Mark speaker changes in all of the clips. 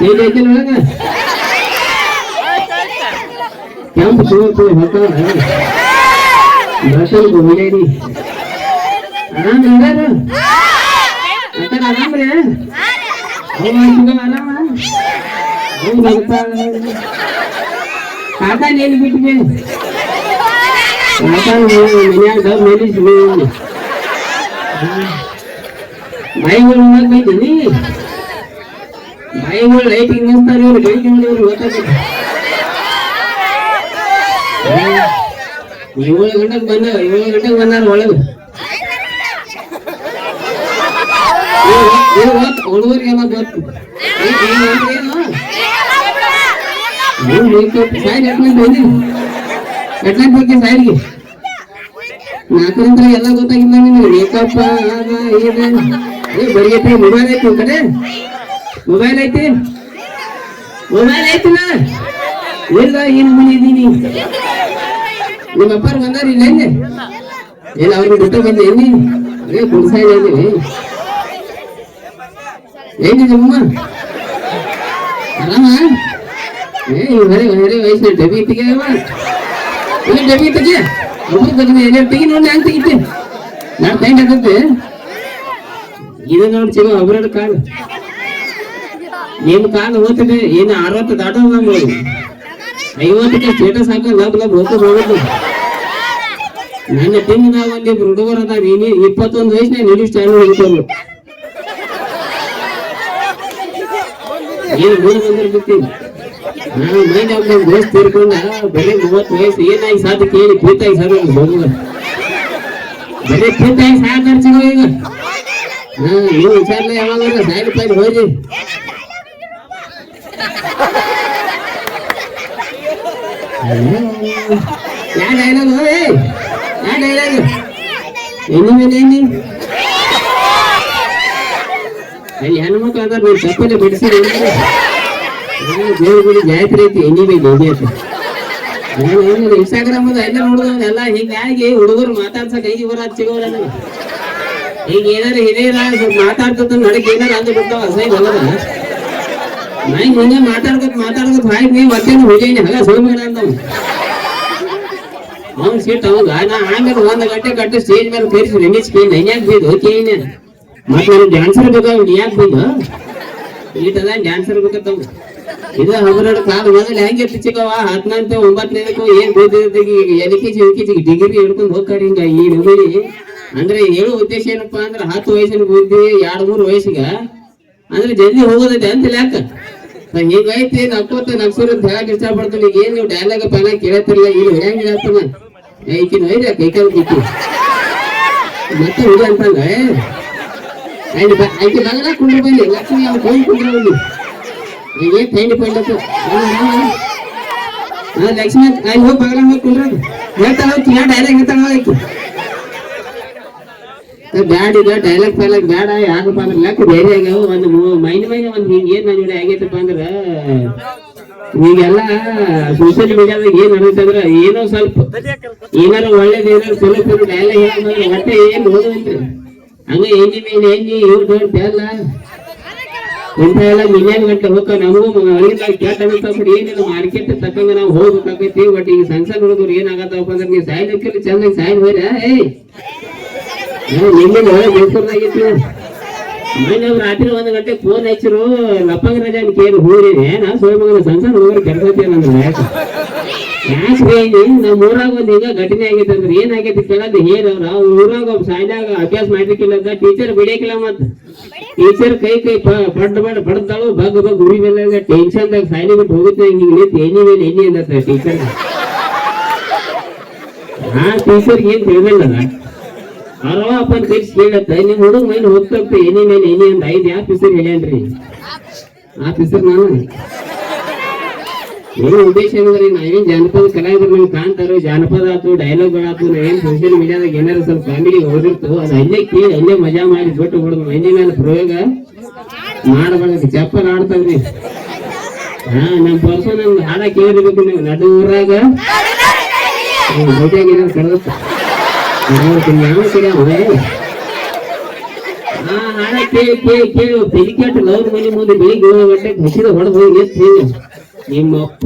Speaker 1: ಐತಿಲ್ಲ ಒಳಗ ಕೆಂಪು ಸುಳ್ಳು ಹೊತ್ತಾವ ದರ್ಶನಕ್ಕೆ ಹೊಡ್ಯಾಡಿ ಆರಾಮ ಯಾರು ಅಕ್ಕ ಆರಾಮ್ರಿ ಆರಾಮ ಕಾಕ ನೀನು ಬಿಟ್ಟಿದೆ ಕಾಕ ಮನ್ಯಾಗ ಮೇಲಿಸಿ ಬಾಯಿಗಳು ಉಣ್ಣಕ್ ಬೈತೀನಿ ಬಾಯಿಗಳು ಲೈಟಿಂಗ್ ನಿಲ್ಸ್ತಾರೆ ಇವ್ರು ಬೆಳಿಗ್ಗೆ ಇವ್ರು ಗೊತ್ತಾಗ್ತದೆ 7 ಗಂಟೆಗೆ ಬಂದಾರ ಒಳಗೆ ಹುಡುಗರಿಗೆ ಎಲ್ಲ ಗೊತ್ತು ಸೈಡ್ ಎಟ್ಲಾಕ್ ಬಗ್ಗೆ ಸೈಡ್ಗೆ 4 ಗಂಟೆ ಎಲ್ಲ ಗೊತ್ತಾಗಿಲ್ಲ ನಿಮ್ಗೆ ಮೇಕಪ್ ಬರೀ ಮೊಬೈಲ್ ಐತಿ ಕಡೆ ಮೊಬೈಲ್ ಐತಿ ಇಲ್ಲ ಏನು ಬಂದಿದ್ದೀನಿ ನಿಮ್ಮ ಅಪ್ಪಾರು ಬಂದಾರ ಇಲ್ಲ ಇಲ್ಲ ಅವ್ರಿಗೆ ಬಿಟ್ಟು ಬಂದೆ ಎಲ್ಲಿ ಅದೇ ಕುಡ್ಸಾಯ್ದ ಏನಿದಮ್ಮ ಆರಾಮ ಹೊರೆ ವಯಸ್ಸಿನ ಡಬ್ಬಿ ತೆಗಿಯವ ಇಲ್ಲ ಡಬ್ಬಿ ತೆಗಿಯ ತೆಗಿ ನೋಡಿ ಹಂಗೆ ತೆಗಿತೆ ನಾನು ಟೈಮ್ ಆಗತ್ತೆ ಇದು ನೋಡಿ ಚಿಗ ಒಬ್ಬರಡು ಕಾಲು ನಿಮ್ಮ ಕಾಲು ಓದ್ತಿದೆ ಏನು 60 ದಾಟೋದು ನಮ್ಗೆ 50ಕ್ಕೆ ಸ್ಟೇಟಸ್ ಹಾಕಿ ಲಬ್ ಹೋಗ್ತಾ ಹೋಗೋದು ನನ್ನ ಟೀಮ್ ನಾವು ಅಲ್ಲಿ ಹುಡುಗರು ಅದಾರ 21 ವಯಸ್ಸಿನ ನಿರೀಕ್ಷೆ ಚಾಲು ಹಿಡ್ಕೊಂಡು ಏನು ಮೂರು ಬಂದಿರ್ಬಿಡ್ತೀವಿ ನಾನು ಮೈಂಡ್ ನಮ್ಮ ದೋಸ್ತ್ ತೀರ್ಕೊಂಡ ಬರೀ 30 ವಯಸ್ಸು ಏನಾಗಿ ಸಾಧು ಕೇಳಿ ಪ್ರೀತಾಗಿ ಸಾಧ ಹೋಗುವ ಬರೀ ಪ್ರೀತಾಗಿ ಸಾಧ ಖರ್ಚಿಗೂ ಈಗ ನೀವು ವಿಚಾರಲ್ಲ ಯಾವಾಗ ಸೈಡ್ ಪೈಡ್ ಹೋಗಿ ಯಾ ಡೈಲಾಗ್ ಯಾ ಡೈಲಾಗ್ ಎಣ್ಣಿ ಮೇಲೆ ಎಣ್ಣಿ ಅಲ್ಲಿ ಹೆಣ್ಮಕ್ಳು ಅದಾರ ನೀವು ತಪ್ಪಲೆ ಬಿಡಿಸಿರಿ ದೇವ್ರಗುಡಿ ಜಾತ್ರೆ ಐತಿ ಎಣ್ಣಿ ಬೇಕು ಎಣ್ಣೆ ಐತಿ ಇನ್ಸ್ಟಾಗ್ರಾಮ್ ಎಲ್ಲ ನೋಡುದಲ್ಲ ಹಿಂಗಾಗಿ ಹುಡುಗರು ಮಾತಾಡ್ಸಕ್ ಐದು ಬರ ಸಿಗೋಲ್ಲ ಈಗ ಏನಾರು ಹಿರಿಯರ ಮಾತಾಡ್ತ ನಡಕ್ ಏನಾರು ಅಂದ್ ಬಿಡ್ತಾವ ಅಸಹ್ಯ ಬಲ್ಲದ ನಾ ಹಿಂಗೆ ಮಾತಾಡ್ಕೊತ ಹಾಯ್ ನೀವು ಮತ್ತೇನು ಹೋಗೇನಿ ಹಂಗ ಸೋಮಗಣ ಅಂದವ್ ಅವ್ನು ಸೀಟ್ ಅವಾಗ ನಾ ಆಮೇಲೆ 1 ಗಂಟೆ ಕಟ್ಟು ಸ್ಟೇಜ್ ಮೇಲೆ ಕರಿಸಿ ರೆಮಿಸ್ ಕೇಳಿ ನನ್ಯಾಕ್ ಬೈದು ಓಕೆನ ಮತ್ತೆ ನನಗೆ ಡ್ಯಾನ್ಸರ್ ಬೇಕಾವ್ ಯಾಕೆ ಬೈದು ಈಟದ ಡ್ಯಾನ್ಸರ್ ಬೇಕತ್ತವ್ ಇದು 12 ಕಾಲು ಮೊದಲು ಹೆಂಗೆ ಚಿಕ್ಕವ 10ನೇ 9ನೇದಕ್ಕೂ ಏನ್ ಬೈದಿದ್ದ LKG UKG ಡಿಗ್ರಿ ಹಿಡ್ಕೊಂಡು ಹೋಗ್ತಾರೆ ಹಿಂಗ ಈ ಹುಡುಗಿ ಅಂದ್ರೆ ಹೇಳೋ ಉದ್ದೇಶ ಏನಪ್ಪಾ ಅಂದ್ರೆ 10 ವಯಸ್ಸಿನ ಬುದ್ಧಿ 2-3 ವಯಸ್ಸಿಗ ಅಂದ್ರೆ ಜಲ್ದಿ ಹೋಗೋದೈತೆ ಅಂತ ಯಾಕ ಹೀಗೈತಿ ನಕ್ಕೋತ ನಕ್ಸೂರ್ ಅಂತ ಹೇಳಕ್ ಇಷ್ಟ ಪಡ್ತಾನೆ ಈಗ ಏನ್ ನೀವು ಡೈಲಾಗ್ ಪೈಲ ಕೇಳತ್ತಿರಲ್ಲ ಇಲ್ಲಿ ಹೆಂಗ್ ಹೇಳ್ತಾನ ಈಕಿನ ಒಯ್ದ ಕೈಕಾಲ್ ಕಿಕ್ಕಿ ಮತ್ತೆ ಹುಡುಗ ಅಂತಂಗ ಆಯ್ಕೆ ಬಗಲ ಕುಂಡ್ರು ಬಂದಿ ಲಕ್ಷ್ಮಿ ಅವ್ನು ಫೋನ್ ಕುಂಡ್ರು ಬಂದಿ ಈಗ ಟೈಂಡ್ ಪೈಲತ್ತು ಲಕ್ಷ್ಮಿ ಅಲ್ಲಿ ಹೋಗಿ ಬಗಲ ಹೋಗಿ ಕುಂಡ್ರ ಹೇಳ್ತಾಳ ಹೋಗಿ ಡೈಲಾಗ್ ಹೇಳ್ತಾಳ ಹೋಗಿ ಬ್ಯಾಡ ಈಗ ಡೈಲಾಗ್ ಫೈಲಾಗ್ ಬ್ಯಾಡ ಯಾಕಪ್ಪ ಅಂದ್ರೆ ಲೆಕ್ಕ ಬೇರೆ ಆಗ್ಯಾವ ಒಂದು ಮೈನ್ ಒಂದು ಹಿಂಗ ಏನ್ ನನ್ನ ಆಗೈತಪ್ಪ ಅಂದ್ರ ಈಗೆಲ್ಲ ಸೋಷಿಯಲ್ ಮೀಡಿಯಾದಾಗ ಏನ್ ನಡೆಯುತ್ತಂದ್ರ ಏನೋ ಸ್ವಲ್ಪ ಏನಾರ ಒಳ್ಳೇದ್ ಏನಾರ ಸ್ವಲ್ಪ ಡೈಲಾಗ್ ಹೇಳಂದ್ರೆ ಮತ್ತೆ ಏನ್ ಓದೋದಿಲ್ರಿ ಹಂಗ ಎಣ್ಣಿ ಇವ್ರು ನೋಡ್ತೇಲ್ಲ ಇಂಥ ಎಲ್ಲ ಮಿಲಿಯನ್ ಗಂಟೆ ಹೋಗ ನಮಗೂ ಒಳಗಿದಾಗ ಕೆಟ್ಟ ಅನಿಸ್ತಪ್ಪ ಏನಿಲ್ಲ ಮಾರ್ಕೆಟ್ ತಕ್ಕಂಗ ನಾವು ಹೋಗ್ಬೇಕಾಗೈತಿ ಬಟ್ ಈಗ ಸಣ್ಣ ಹುಡುಗರು ಏನಾಗತ್ತಪ್ಪ ಅಂದ್ರೆ ನೀವು ಸಾಯ್ಲ್ ಹಾಕಿರಿ ಚಂದಾಗಿ ಸಾಯ್ಲ್ ಹೋಯ್ರ ನಿನ್ನೆ ಒಳಗೆ ಬೇಸೂರ್ದಾಗಿತ್ತು ಮೊನ್ನೆ ರಾತ್ರಿ 1 ಗಂಟೆ ಫೋನ್ ಹಚ್ಚಿರು ಲಪ್ಪಂಗ ರಜಾ ಕೇಳಿ ಹೋಗ್ರಿ ನಾ ಸೋಮಗನ ಸಣ್ಣ ಹುಡುಗರು ಕೆಡ್ಸತ್ತೇನ ಅಂದ್ರೆ ಯಾಕೆ ನಮ್ಮ ಊರಾಗ ಒಂದ್ ಈಗ ಘಟನೆ ಆಗೈತೆ ಅಂದ್ರೆ ಏನಾಗೈತಿ ಕೇಳದ್ ಹೇಳವ್ರ ಊರಾಗ ಒಬ್ಬ ಸಾಯ್ದಾಗ ಅಭ್ಯಾಸ ಮಾಡ್ಲಿಕ್ಕಿಲ್ಲ ಟೀಚರ್ ಬಿಡಿಯಕ್ಕಿಲ್ಲ ಮತ್ ಟೀಚರ್ ಕೈ ಬಡ್ದಾಳು ಬಗ್ ಗುರಿ ಮೇಲೆ ಟೆನ್ಷನ್ದಾಗ ಸಾಯ್ಲಿ ಬಿಟ್ಟು ಹೋಗುತ್ತೆ ಹಿಂಗ ಎಣ್ಣಿ ಮೇಲೆ ಎಣ್ಣಿ ಅಂದ ಟೀಚರ್ ಟೀಚರ್ಗೆ ಏನ್ ತಿಳಿದಿಲ್ಲ ಅರವ ಅಪ್ಪನ ಕೈ ಕೇಳತ್ತ ನಿಮ್ ಹುಡುಗ ಮೈನ್ ಹೋಗ್ತಾ ಎಣ್ಣಿ ಮೇಲೆ ಎಣ್ಣಿ ಅಂತ 5 ಯಾವ ಪಿಸರ್ ಹೇಳ್ಯಾನ್ರಿ ಆ ಪಿಸರ್ ನಾನು ಏನು ಉದ್ದೇಶ ಏನಂದ್ರೆ ನಾವೇನ್ ಜಾನಪದ ಕಲಾವಿದ್ರು ನಮ್ಗೆ ಕಾಣ್ತಾರೋ ಜಾನಪದ ಆತು ಡೈಲಾಗ್ಗಳಾತು ನಾವೇನ್ ಸೋಷಿಯಲ್ ಮೀಡಿಯಾದಾಗ ಏನಾರು ಸ್ವಲ್ಪ ಫ್ಯಾಮಿಲಿ ಹೋಗಿರ್ತು ಅದು ಅಲ್ಲೇ ಕೇಳಿ ಅಲ್ಲೇ ಮಜಾ ಮಾಡಿ ಬಿಟ್ಟು ಬಿಡುದು ಎಣ್ಣಿ ಮೇಲೆ ಪ್ರಯೋಗ ಮಾಡಬಾರ್ದು ಚಪ್ಪಲ್ ಆಡ್ತಾವ್ರಿ ನಮ್ ಪರ್ಸು ನಮ್ಗೆ ಹಾಡ ಕೇಳಿರ್ಬೇಕು ನೀವು ನಡು ಊರಾಗ ಜೊತೆಯಾಗ ಏನಾರು ಕಳೆದ ಯಾವ ಕಡೆ ಹಾಡ ತೆಲಿಕೆಟ್ಟು ಲವ್ರ ಮನೆ ಮುಂದೆ ಬೆಳಿಗ್ಗೆ 7 ಗಂಟೆಗೆ ಹಸಿದ ಹೊಡೆದು ಹೋಗಿ ಎತ್ತಿ ನಿಮ್ಮಪ್ಪ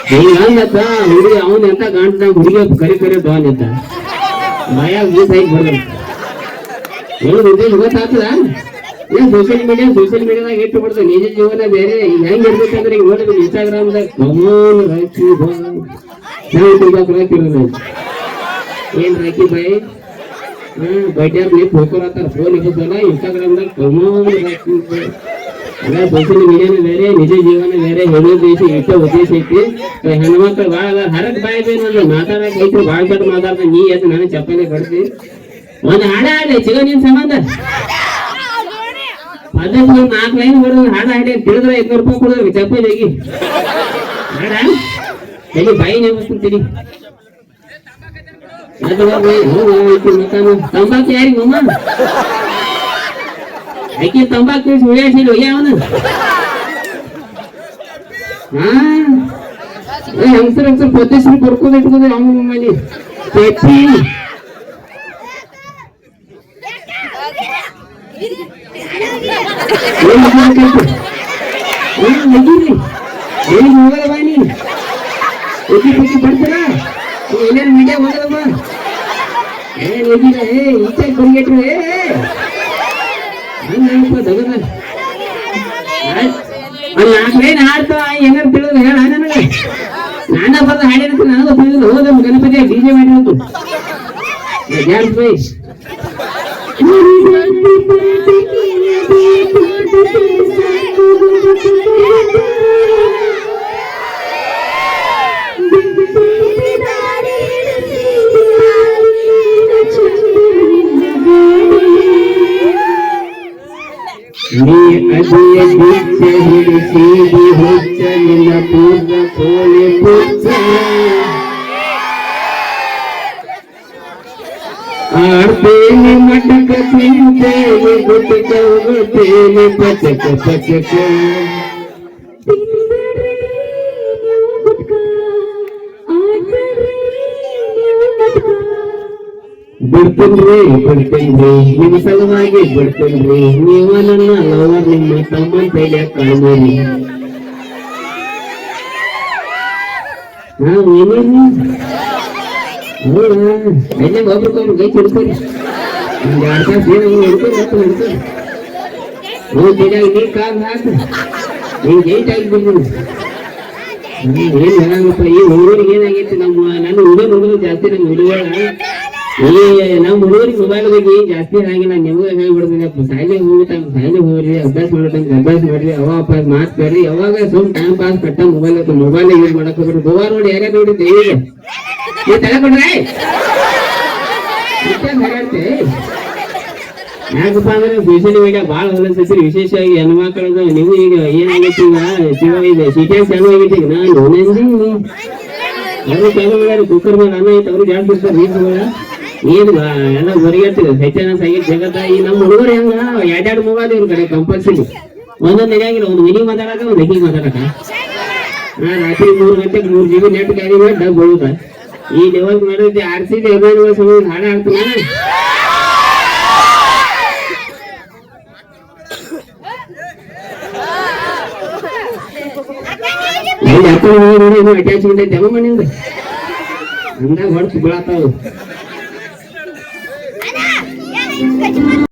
Speaker 1: ಹಿಂಗತ್ತ ಹುಡುಗಿ ಅವನ್ ಎಂತ ಗಂಟ ಹುಡುಗಿ ಕರೆ ಬಾಂತ ಮಯಾಗ ಗೀತ ಆಗಿ ಬರ್ಬೇಕು ಹೇಳುದು ಗೊತ್ತಾಗ್ತದ ಸೋಷಿಯಲ್ ಮೀಡಿಯಾದಾಗ ಇಟ್ಟು ಬಿಡ್ತದೆ ನಿಜ ಜೀವನ ಬೇರೆ ಹೆಂಗ್ ಇರ್ಬೇಕಂದ್ರೆ ಈಗ ನೋಡಿದ್ರೆ ಇನ್ಸ್ಟಾಗ್ರಾಮ್ದಾಗ ಏನ್ ರಾಕಿ ಬಾಯಿ ಬೈಟ್ಯಾರ ನೀವು ಹೋಗ್ಕೊಳತ್ತಾರ ಫೋನ್ ಇಪ್ಪತ್ತಲ್ಲ ಇನ್ಸ್ಟಾಗ್ರಾಮ್ದಾಗ ಅಲ್ಲ ಸೋಷಿಯಲ್ ಮೀಡಿಯಾನ ಬೇರೆ ನಿಜ ಜೀವನ ಬೇರೆ ಹೇಳೋ ದೇಶ ಇಟ್ಟ ಉದ್ದೇಶ ಐತಿ ಹೆಣ್ಮಕ್ಳು ಭಾಳ ಹರಕ್ ಬಾಯಿ ಬೇರೆ ಮಾತಾಡಕ್ ಐತಿ ಭಾಳ ಕಟ್ ಮಾತಾಡ್ದ ನೀ ಎದ್ದು ನಾನು ಚಪ್ಪಾಳೆ ಕಡ್ತಿ ಒಂದ್ ಹಾಡ ಹಾಡ್ಲಿ ಚಿಗ ನಿನ್ ಸಂಬಂಧ ಅದಕ್ಕೆ ಒಂದ್ 4 ಲೈನ್ ಬರೋದು ಹಾಡ ಹಾಡಿ ತಿಳಿದ್ರೆ 500 ರೂಪಾಯಿ ಕೊಡೋದು ಚಪ್ಪಾಳೆ ಹೋಗಿ ಹಾಡ ಹೇಳಿ ಬಾಯಿ ನೆನಪಿಸ್ತೀನಿ ತಂಬಾಕು ಯಾರಿಗೆ ಮಮ್ಮ ಆಕಿ ತಂಬಾಕು ಉಳಿಯಾಸಿಲ್ಲ ಒಯ್ಯ ಅವನು ಹಂಗಸರು ಪೊತ್ತೇಶ್ವರಿ ಬರ್ಕೊಂಡು ಇಟ್ಕೊಂಡು ಅವನ ಮನೆ ಪೆಟ್ಟಿ ಹೋಗಲ್ಲ ಬಾನಿ ಪೆಟ್ಟಿ ಬರ್ತಾರ ಎಲ್ಲಾರು ಮೀಡಿಯಾ ಹೋಗಲ್ಲಮ್ಮ ಏನಿಲ್ಲ ಈಚೆ ಬಂದ್ಗೆಟ್ರು ದಗದ ಒಂದ್ 4 ಲೈನ್ ಹಾಡ್ತಾವ ಏನಾರು ತಿಳಿದ್ರು ಹೇಳ ನನಗೆ ನಾನ ಬರ್ದು ಹಾಡಿರ್ತ ನನಗೂ ತಿಳಿದ್ರು ಹೋದ ಗಣಪತಿ ಡಿಜೆ ಮಾಡಿರೋದು ಡ್ಯಾನ್ಸ್ ಬೈ ನೀ ಅದಿಯ ಬಿಚ್ಚ ಹಿಡಿಸಿದಿ ಹುಚ್ಚ ನಿನ್ನ ಪೂರ್ಣ ಕೋಳಿ ಪುಚ್ಚ ಆಡ್ತೇನೆ ಮಟಕ ತಿಂತೇನೆ ಗುಟ್ಟಕ ಉಗುಳ್ತೇನೆ ಪಚಕ ಪಚಕ ಬಿಡ್ತೇನ್ರಿ ನಿಮ್ಮ ಸಲುವಾಗಿ ಬಿಡ್ತೇನ್ರಿ ನೀವ ನನ್ನ ಲವರ್ ನಿಮ್ಮ ತಮ್ಮನ ಕೈಲಿ ಕಾಣಬೇಡಿ ಏನೇನು ಹೌದಾ ಒಬ್ರಿಗೊಬ್ರು ಕೈ ಚಿಡ್ಕೊರಿ 2 ತಾಸು ಏನು ಹಿಡ್ಕೊಂಡು ನೀ ಕಾಲ್ ಹಾಕ ನೀನ್ ಗೇಟ್ ಆಗಿಬಿಡ್ತೀನಿ ಏನ್ ಹೇಳಂಗಪ್ಪ ಈ ಹುಡುಗರಿಗೆ ಏನಾಗೈತಿ ನನ್ನ ಹುಡುಗರು ಜಾಸ್ತಿ ನಮ್ಮ ಹುಡುಗಳ ನಮ್ಮ ಹುಡುಗರಿಗೆ ಮೊಬೈಲ್ ಬಗ್ಗೆ ಜಾಸ್ತಿ ಆಗಿಲ್ಲ ನಿಮ್ಗೆ ಹೇಳ್ಬಿಡ್ತೀನಿ ಸಾಯಿಗೆ ಹೋಗ್ರಿ ಅಭ್ಯಾಸ ಮಾಡ್ರಿ ಅವ ಅಪ್ಪ ಮಾತು ಬೇಡ್ರಿ ಯಾವಾಗ ಸುಮ್ ಟೈಮ್ ಪಾಸ್ ಕಟ್ಟ ಮೊಬೈಲ್ ಯೂಸ್ ಮಾಡಕ್ ಹೋಗ್ರಿ ಗೋವಾ ನೋಡಿ ಯಾರ್ಯಾರು ನೋಡಿದ್ದೆ ಈಗ ನೀವು ತಗೊಂಡ್ರೆ ಯಾಕಪ್ಪ ಅಂದ್ರೆ ಸೋಷಿಯಲ್ ಮೀಡಿಯಾ ಭಾಳ ಹೊಲಸೈತಿ ವಿಶೇಷವಾಗಿ ಹೆಣ್ಮಕ್ಳದು ನೀವು ಈಗ ಏನಾಗೈತಿ ಈಗ ಸಿಟಿಯಾಗ ಚಾಲು ಆಗೈತಿ ಈಗ ನಾನು ನಂದಿನಿ ಅವರು ಚಾಲು ಮಾಡ್ಯಾರ ಕುಕ್ಕರ್ ಮೇಲೆ ಅನ್ನ ಐತೆ ಅವ್ರು ಜಾಸ್ತಿ ಇರ್ತಾರೆ ರೀಲ್ಸ್ಗಳ ಏನು ಎಲ್ಲ ಹೊರಗಿರ್ತೀವಿ ಹೆಚ್ಚಿನ ಸಾಗಿ ಜಗತ್ತ ಈ ನಮ್ಮ ಹುಡುಗರು ಹೆಂಗ 2 ಮೊಬೈಲ್ ಇವ್ರ ಕಡೆ ಕಂಪಲ್ಸರಿ ಒಂದೊಂದು ನಡೆಯಾಗಿಲ್ಲ ಒಂದು ಮಿನಿ ಮಾತಾಡಕ ಒಂದು ಹೆಗಿ ಮಾತಾಡಕ ರಾತ್ರಿ 3 ಗಂಟೆಗೆ 3 GB ನೆಟ್ ಕ್ಯಾರಿ ಮಾಡಿ ಡಬ್ ಹೋಗುದ ಈ ಲೆವೆಲ್ ಮಾಡಿದ್ರೆ RCB ಅಭಿಮಾನಿಗಳ ಸಮಯ ಹಾಡ ಹಾಡ್ತಾನ ಅಟ್ಯಾಚ್ಮೆಂಟ್ ಐತೆ ಅಮ್ಮ ಮನೆಯಿಂದ ಅಂದಾಗ ಹೊಡ್ತು ಬೀಳತ್ತಾವು